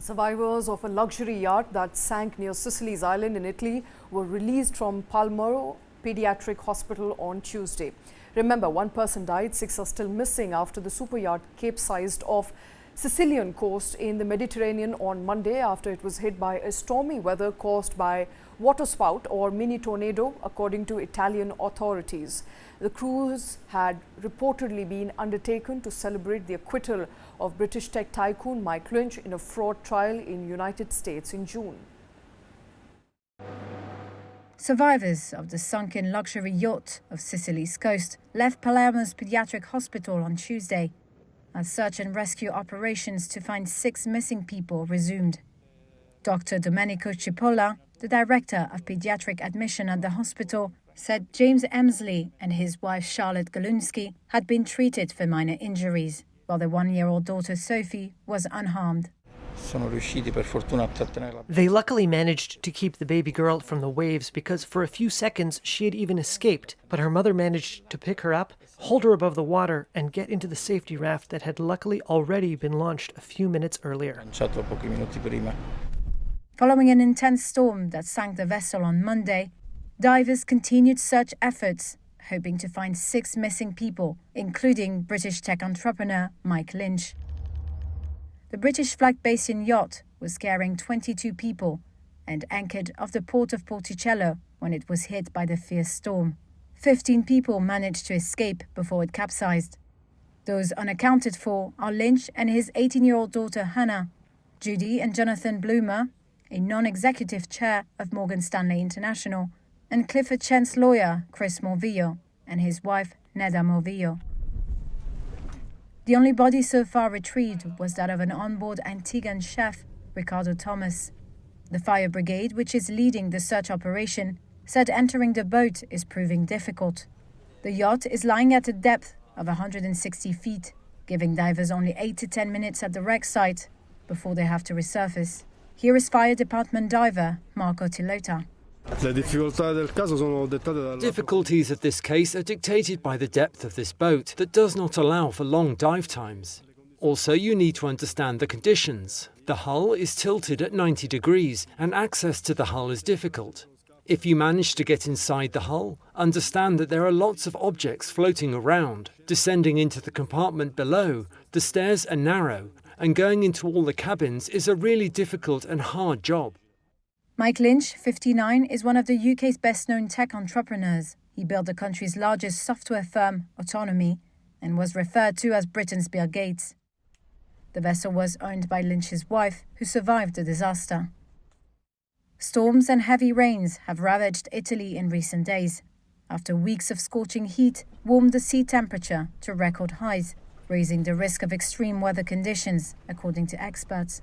Survivors of a luxury yacht that sank near Sicily Island in Italy were released from Palermo paediatric hospital on Tuesday. Remember, one person died, 6 are still missing after the super yacht capsized off Sicilian coast in the Mediterranean on Monday after it was hit by a stormy weather caused by waterspout or mini tornado, according to Italian authorities. The cruise had reportedly been undertaken to celebrate the acquittal of British tech tycoon Mike Lynch in a fraud trial in the United States in June. Survivors of the sunken luxury yacht of Sicily's coast left Palermo's paediatric hospital on Tuesday as search and rescue operations to find 6 missing people resumed. Dr. Domenico Cipolla, the director of paediatric admission at the hospital, said James Emsley and his wife Charlotte Galunski had been treated for minor injuries, while their 1-year-old daughter Sophie was unharmed. They luckily managed to keep the baby girl from the waves because for a few seconds she had even escaped, but her mother managed to pick her up, hold her above the water, and get into the safety raft that had luckily already been launched a few minutes earlier. Following an intense storm that sank the vessel on Monday, divers continued search efforts, hoping to find 6 missing people, including British tech entrepreneur Mike Lynch. The British flag-based yacht was carrying 22 people and anchored off the port of Porticello when it was hit by the fierce storm. 15 people managed to escape before it capsized. Those unaccounted for are Lynch and his 18-year-old daughter Hannah, Judy and Jonathan Bloomer, a non-executive chair of Morgan Stanley International, and Clifford Chent's lawyer Chris Morvillo and his wife Neda Morvillo. The only body so far retrieved was that of an onboard Antiguan chef, Ricardo Thomas. The fire brigade, which is leading the search operation, said entering the boat is proving difficult. The yacht is lying at a depth of 160 feet, giving divers only 8 to 10 minutes at the wreck site before they have to resurface. Here is Fire Department diver Marco Tilota. Difficulties of this case are dictated by the depth of this boat that does not allow for long dive times. Also, you need to understand the conditions. The hull is tilted at 90 degrees and access to the hull is difficult. If you manage to get inside the hull, understand that there are lots of objects floating around. Descending into the compartment below, the stairs are narrow, and going into all the cabins is a really difficult and hard job. Mike Lynch, 59, is one of the UK's best-known tech entrepreneurs. He built the country's largest software firm, Autonomy, and was referred to as Britain's Bill Gates. The vessel was owned by Lynch's wife, who survived the disaster. Storms and heavy rains have ravaged Italy in recent days, after weeks of scorching heat warmed the sea temperature to record highs, raising the risk of extreme weather conditions, according to experts.